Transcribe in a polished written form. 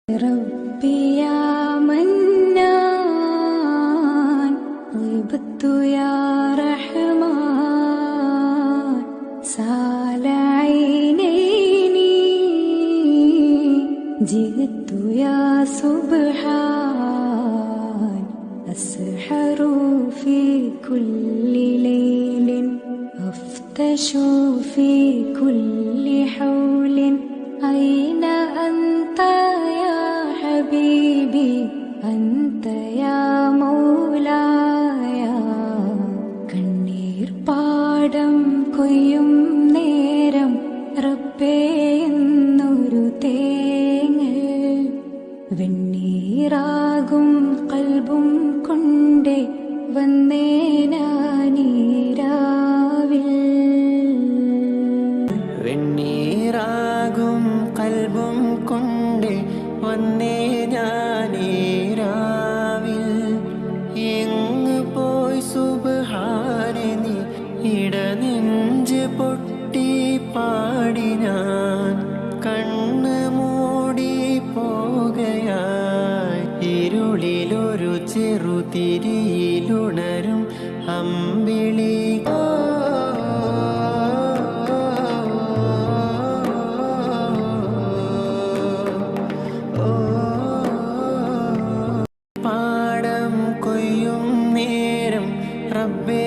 ربي يا منان غبت يا رحمن سال عينيني جئت يا سبحان أسحر في كل ليل أفتش في كل حول أين أنت يا حبيبي أنت يا مولاي കണ്ണീർ പാടം കൊയ്യും നേരം റബ്ബേ എന്നൊരു തേങ്ങൽ വെണ്ണീറാകും കൽബും കൊണ്ടേ വന്നേ ഞാനീരാവിൽ വെണ്ണീറാകും കൽബും കൊണ്ടേ വന്നേ ഞാനീരാവിൽ എങ്ങ് പോയി സുബ്ഹാനെ നീ ഇടനെഞ്ച് പൊട്ടി പാടി ഞാൻ കണ്ണ് മൂടി പോകയായി ഇരുളിലൊരു ചെറുതിരിയിലുണരും അമ്പിളി പാടം കൊയ്യും നേരം റബ്ബേ